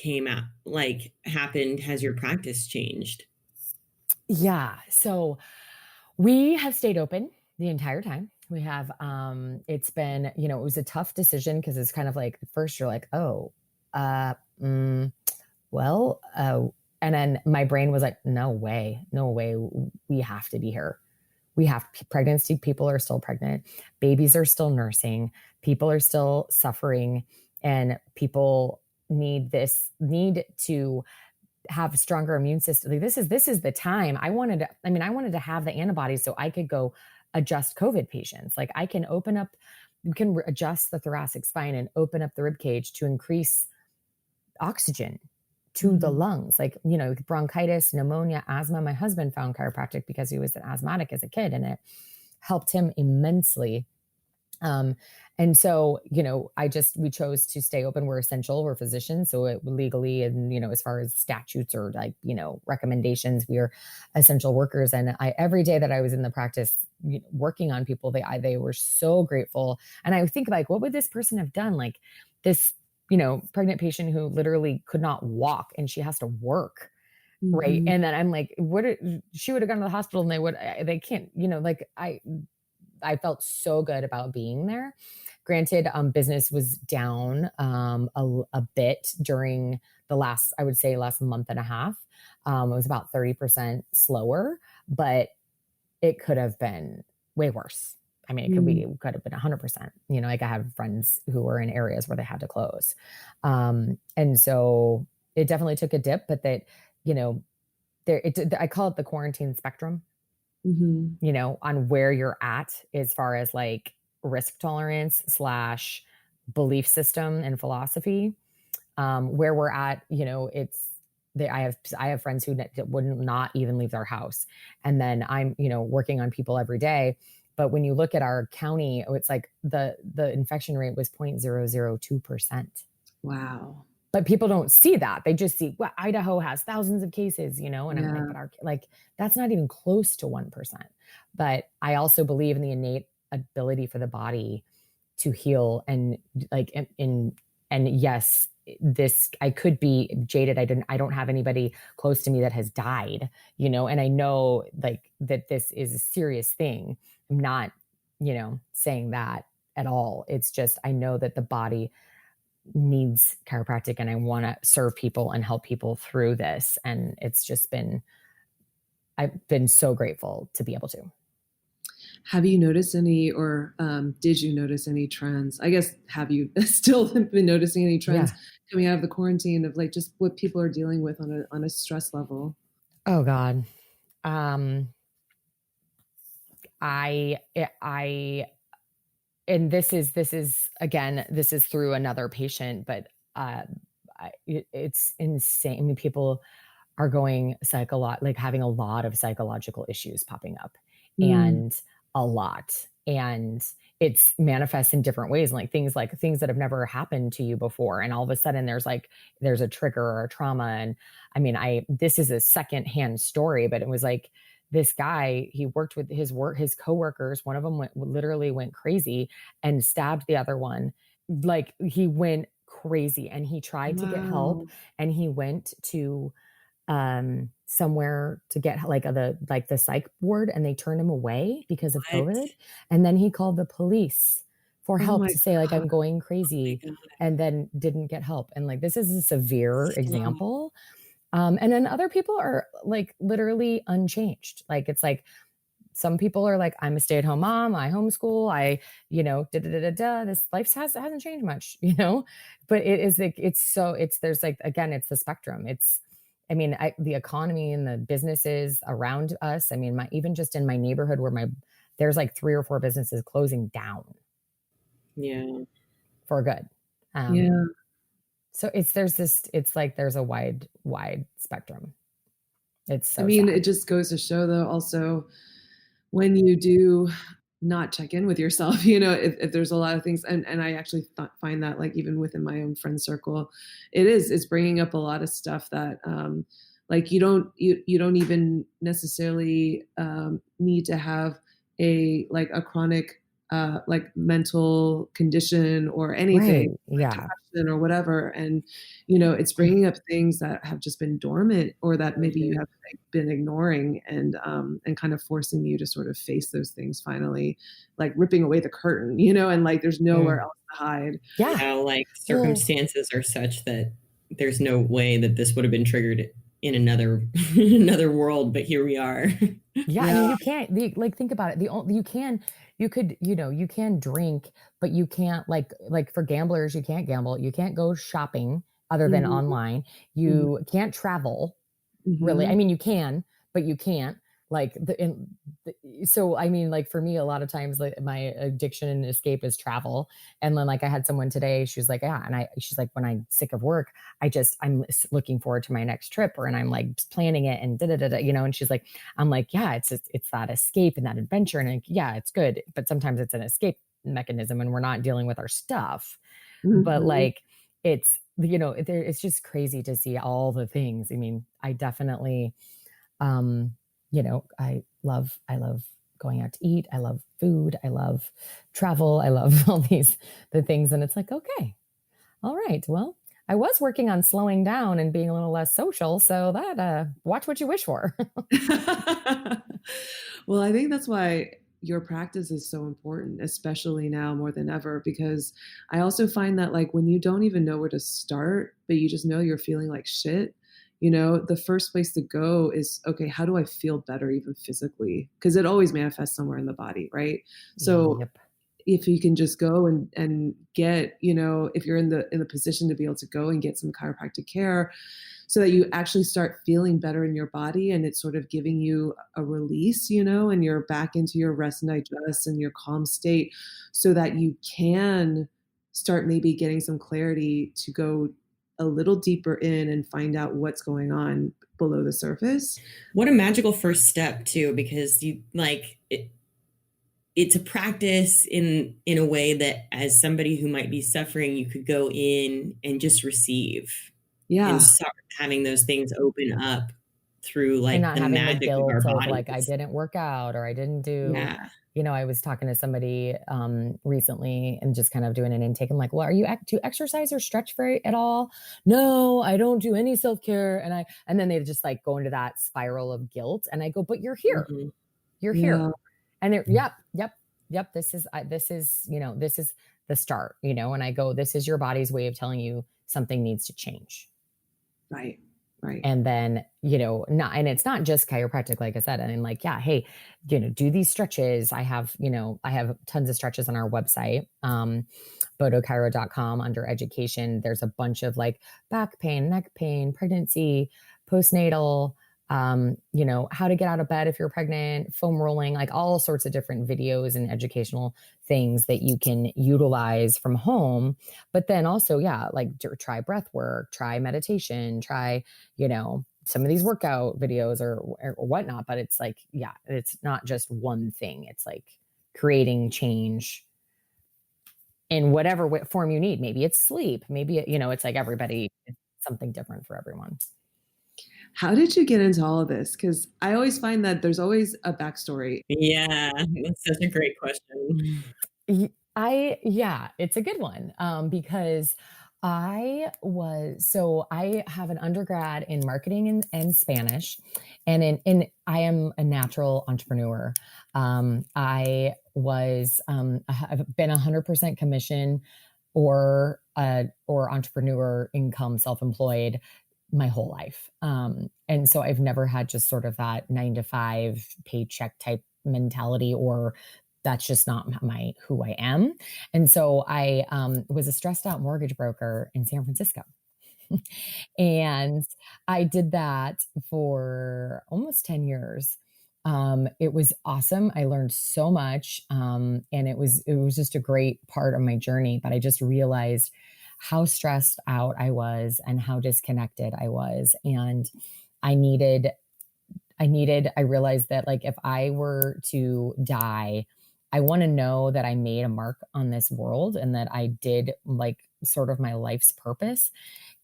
happened, has your practice changed? Yeah. So we have stayed open the entire time. We have, it's been, it was a tough decision because it's kind of like, first you're like, and then my brain was like, no way, we have to be here. We have pregnancy. People are still pregnant. Babies are still nursing. People are still suffering, and people need to have a stronger immune system. Like this is the time. I wanted to have the antibodies so I could go adjust COVID patients. Like we can adjust the thoracic spine and open up the rib cage to increase oxygen to the lungs, like, bronchitis, pneumonia, asthma. My husband found chiropractic because he was an asthmatic as a kid, and it helped him immensely. And so, we chose to stay open. We're essential. We're physicians. So legally, and, as far as statutes or like, recommendations, we are essential workers. And every day that I was in the practice working on people, they were so grateful. And I think like, what would this person have done? Like this, pregnant patient who literally could not walk and she has to work. Right. And then I'm like, she would have gone to the hospital and they can't, I felt so good about being there. Granted, business was down a bit during the last month and a half. It was about 30% slower, but it could have been way worse. I mean, it could have been 100%. Like I have friends who were in areas where they had to close. And so it definitely took a dip, but that, I call it the quarantine spectrum. On where you're at as far as like risk tolerance / belief system and philosophy, where we're at, I have friends who would not even leave their house. And then I'm, working on people every day. But when you look at our county, it's like the infection rate was 0.002%. Wow. But people don't see that. They just see, well, Idaho has thousands of cases, and I'm like, that's not even close to 1%. But I also believe in the innate ability for the body to heal, and like, and yes, I could be jaded. I don't have anybody close to me that has died, and I know like that this is a serious thing. I'm not, saying that at all. It's just, I know that the body needs chiropractic, and I want to serve people and help people through this. And it's just been, I've been so grateful to be able to. Have you noticed any, or did you notice any trends? I guess, have you still been noticing any trends Yeah. coming out of the quarantine of like just what people are dealing with on a stress level? Oh God. Um, I, and this is again, this is through another patient, but it's insane. I mean, people are going like having a lot of psychological issues popping up, Mm, and a lot. And it's manifests in different ways, like things that have never happened to you before. And all of a sudden there's a trigger or a trauma. And I mean, this is a secondhand story, but it was like this guy, he worked with his coworkers. One of them literally went crazy and stabbed the other one. Like he went crazy, and he tried to get help, wow. and he went to somewhere to get the psych ward, and they turned him away because of What? COVID. And then he called the police for Oh help my to say like, God. I'm going Oh my crazy, God. and then didn't get help. And like, this is a severe Stop. example. And then other people are like literally unchanged. Like, it's like, some people are like, I'm a stay-at-home mom, I homeschool, this life hasn't changed much, but it is like, there's like, again, it's the spectrum. I mean, the economy and the businesses around us. I mean, even just in my neighborhood there's like 3 or 4 businesses closing down Yeah. for good. Yeah. So it's like, there's a wide spectrum. It's I so mean, sad. it just goes to show though, also when you do not check in with yourself, if there's a lot of things, and I actually find that like even within my own friend circle, it's bringing up a lot of stuff that like you don't even necessarily need to have a chronic like mental condition or anything, Right. like Yeah. depression or whatever, and it's bringing up things that have just been dormant or that maybe you Mhm. have been ignoring, and kind of forcing you to sort of face those things finally, like ripping away the curtain, and like there's nowhere Mm. else to hide. Yeah. How like Well, circumstances are such that there's no way that this would have been triggered in another another world, but here we are. yeah, I Yeah. mean, you can't like, think about it. You can drink, but you can't, like for gamblers, you can't gamble. You can't go shopping other than Mhm, online. mhm, You can't travel. Really, I mhm. mean, you can, but you can't. Like so I mean, like for me, a lot of times, like my addiction and escape is travel. And then like I had someone today, she was like, yeah, and she's like, when I'm sick of work, I'm looking forward to my next trip, and I'm like planning it and da da da da, and she's like, I'm like, yeah, it's that escape and that adventure, and like, yeah, it's good, but sometimes it's an escape mechanism, and we're not dealing with our stuff. But Mhm. like, it's just crazy to see all the things. I mean, I definitely, um, I love going out to eat. I love food. I love travel. I love the things. And it's like, okay, all right. Well, I was working on slowing down and being a little less social. So watch what you wish for. Well, I think that's why your practice is so important, especially now more than ever, because I also find that like when you don't even know where to start, but you just know you're feeling like shit, the first place to go is, okay, how do I feel better even physically? Because it always manifests somewhere in the body, right? So Yep. if you can just go and get, if you're in the position to be able to go and get some chiropractic care so that you actually start feeling better in your body, and it's sort of giving you a release, and you're back into your rest and digest and your calm state, so that you can start maybe getting some clarity to go a little deeper in and find out what's going on below the surface. What a magical first step too, because it's a practice in a way that as somebody who might be suffering, you could go in and just receive and Yeah. start having those things open up through And like not the having the magic of our guilt of like, I bodies. didn't work out, or I didn't do, Yeah. I was talking to somebody recently and just kind of doing an intake. I'm like, well, are you do you exercise or stretch very at all? No, I don't do any self-care. And then they just like go into that spiral of guilt. And I go, but you're here. Mhm. You're Yeah. here. And they're, yep. This is the start, and I go, this is your body's way of telling you something needs to change. Right. Right. And then, and it's not just chiropractic, like I said, and like, yeah, hey, do these stretches. I have tons of stretches on our website, BoDoChiro.com, under education. There's a bunch of like back pain, neck pain, pregnancy, postnatal, how to get out of bed if you're pregnant, foam rolling, like all sorts of different videos and educational things that you can utilize from home. But then also, yeah, like try breath work, try meditation, try, some of these workout videos or whatnot. But it's like, yeah, it's not just one thing. It's like creating change in whatever form you need. Maybe it's sleep. Maybe, it's like everybody, it's something different for everyone. How did you get into all of this? Because I always find that there's always a backstory. Yeah, that's such a great question. It's a good one, because I have an undergrad in marketing and Spanish, and I am a natural entrepreneur. I've been 100% commission or entrepreneur income, self-employed my whole life. And so I've never had just sort of that 9-to-5 paycheck type mentality, or that's just not who I am. And so I was a stressed out mortgage broker in San Francisco. And I did that for almost 10 years. It was awesome. I learned so much. And it was just a great part of my journey, but I just realized how stressed out I was and how disconnected I was. And I realized that, like, if I were to die, I want to know that I made a mark on this world and that I did like sort of my life's purpose.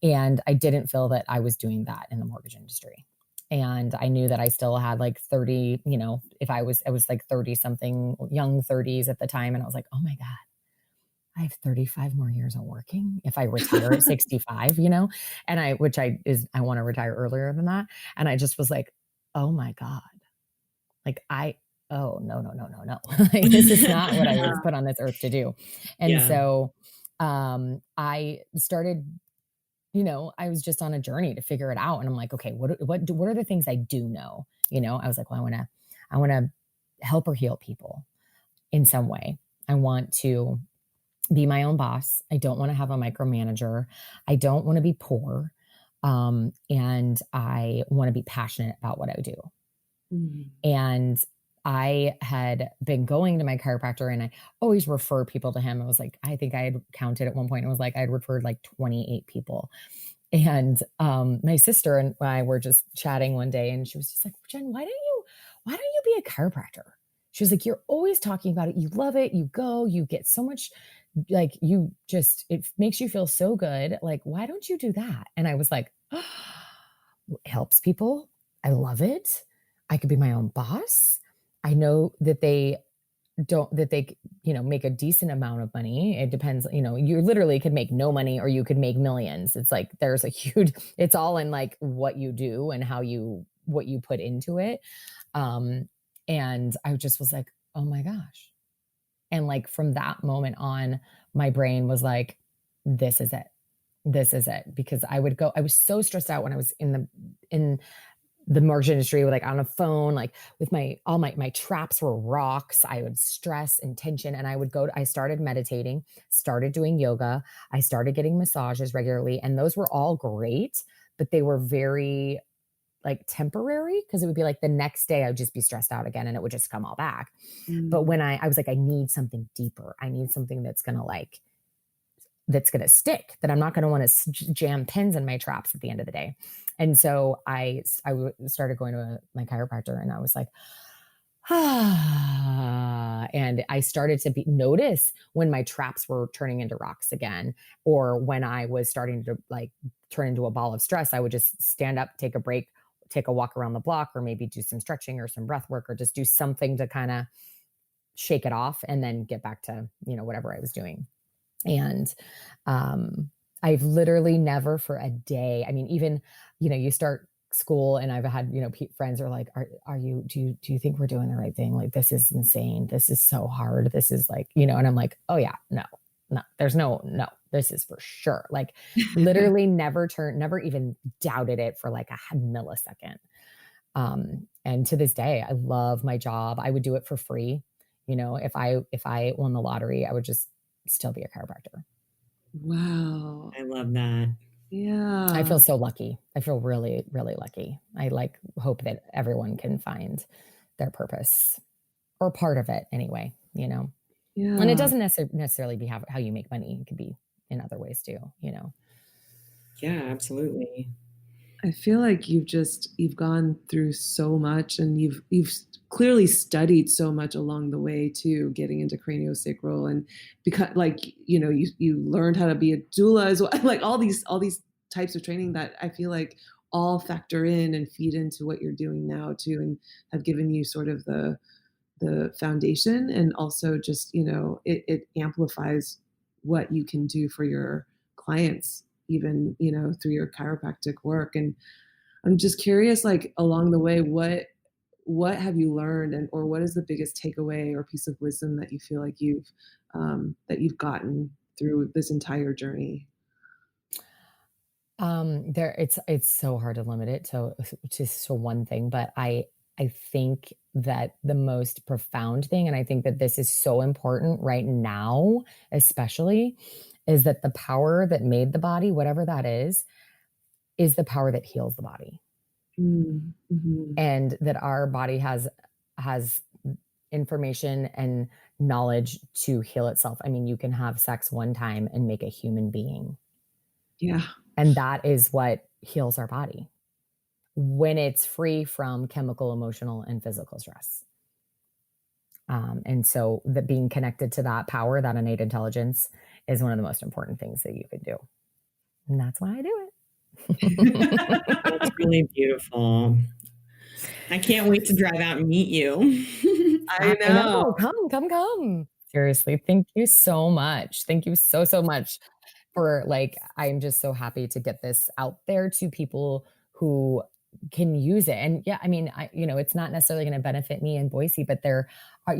And I didn't feel that I was doing that in the mortgage industry. And I knew that I still had like 30, I was like 30 something, young 30s at the time. And I was like, oh my God, I have 35 more years of working if I retire at 65, and I want to retire earlier than that. And I just was like, oh my God, like oh, no. Like, this is not what I was put on this earth to do. And so I started, I was just on a journey to figure it out. And I'm like, okay, what are the things I do know? I was like, well, I want to help or heal people in some way. I want to be my own boss. I don't want to have a micromanager. I don't want to be poor. And I want to be passionate about what I do. Mm-hmm. And I had been going to my chiropractor, and I always refer people to him. I was like, I think I had counted at one point. It was like, I'd referred like 28 people. And my sister and I were just chatting one day, and she was just like, Jen, why don't you be a chiropractor? She was like, you're always talking about it. You love it. You go, you get so much, like, it makes you feel so good. Like, why don't you do that? And I was like, oh, it helps people. I love it. I could be my own boss. I know that they make a decent amount of money. It depends, you literally could make no money or you could make millions. It's like, it's all in like what you do and what you put into it. And I just was like, oh my gosh. And like, from that moment on, my brain was like, this is it. Because I was so stressed out when I was in the mortgage industry, with like on a phone, like with my traps were rocks. I would stress and tension, and I started meditating, started doing yoga. I started getting massages regularly, and those were all great, but they were very like temporary, because it would be like the next day I would just be stressed out again and it would just come all back. But when I was like, I need something deeper. I need something that's going to stick, that I'm not going to want to jam pins in my traps at the end of the day. And so I started going to my chiropractor, and I was like, and I started to notice when my traps were turning into rocks again, or when I was starting to like turn into a ball of stress. I would just stand up, take a break, take a walk around the block, or maybe do some stretching or some breath work, or just do something to kind of shake it off and then get back to, whatever I was doing. And I've literally never for a day, I mean, even, you start school, and I've had, friends are like, do you think we're doing the right thing? Like, this is insane. This is so hard. This is like, and I'm like, oh yeah, no, there's This is for sure. Like literally never even doubted it for like a millisecond. And to this day, I love my job. I would do it for free. You know, if I won the lottery, I would just still be a chiropractor. Wow. I love that. Yeah. I feel so lucky. I feel really, really lucky. I like hope that everyone can find their purpose or part of it anyway, you know? Yeah. And it doesn't necessarily be how you make money. It could be in other ways too, you know? Yeah, absolutely. I feel like you've gone through so much, and you've clearly studied so much along the way too, getting into craniosacral, and because like, you know, you learned how to be a doula as well, like all these types of training that I feel like all factor in and feed into what you're doing now too, and have given you sort of the foundation, and also just, you know, it amplifies what you can do for your clients, even, you know, through your chiropractic work. And I'm just curious, like along the way, what have you learned, and or what is the biggest takeaway or piece of wisdom that you feel like you've gotten through this entire journey? It's so hard to limit it to just to one thing, but I think that the most profound thing, and I think that this is so important right now, especially, is that the power that made the body, whatever that is the power that heals the body. Mm-hmm. And that our body has information and knowledge to heal itself. I mean, you can have sex one time and make a human being. Yeah. And that is what heals our body when it's free from chemical, emotional, and physical stress. And so that being connected to that power, that innate intelligence, is one of the most important things that you could do. And that's why I do it. That's really beautiful. I can't wait to drive out and meet you. I know. Come. Seriously, thank you so much. Thank you so much for like, I'm just so happy to get this out there to people who can use it. And yeah, I mean, it's not necessarily going to benefit me in Boise, but there are,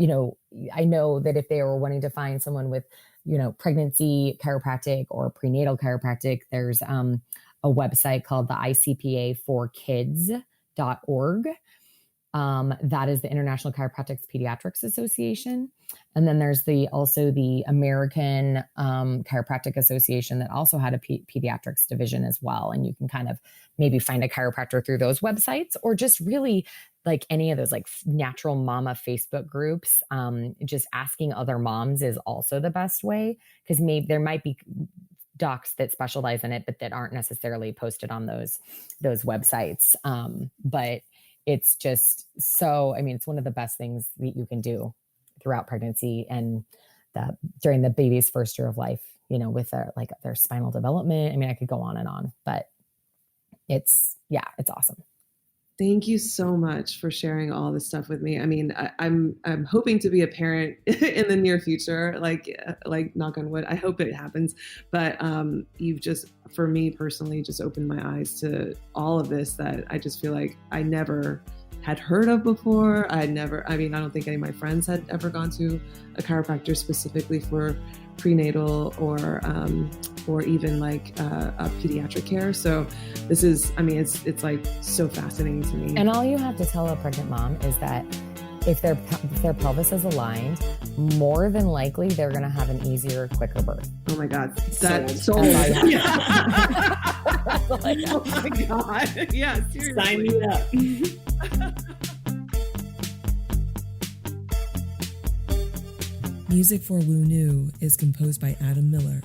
I know that if they were wanting to find someone with, pregnancy chiropractic or prenatal chiropractic, there's a website called the ICPA4kids.org. That is the International Chiropractic Pediatrics Association. And then there's also the American Chiropractic Association that also had a pediatrics division as well. And you can kind of maybe find a chiropractor through those websites, or just really like any of those like natural mama Facebook groups. Just asking other moms is also the best way, because maybe there might be docs that specialize in it, but that aren't necessarily posted on those websites. But it's just it's one of the best things that you can do throughout pregnancy and during the baby's first year of life, with their spinal development. I mean, I could go on and on, but it's awesome. Thank you so much for sharing all this stuff with me. I mean, I'm hoping to be a parent in the near future, like knock on wood. I hope it happens. But you've just, for me personally, just opened my eyes to all of this that I just feel like I never had heard of before. I don't think any of my friends had ever gone to a chiropractor specifically for prenatal or even like a pediatric care. So this is, it's like so fascinating to me. And all you have to tell a pregnant mom is that if their pelvis is aligned, more than likely they're going to have an easier, quicker birth. Oh my God. Oh my God. Yeah, seriously. Sign me up. Music for Woo New is composed by Adam Miller.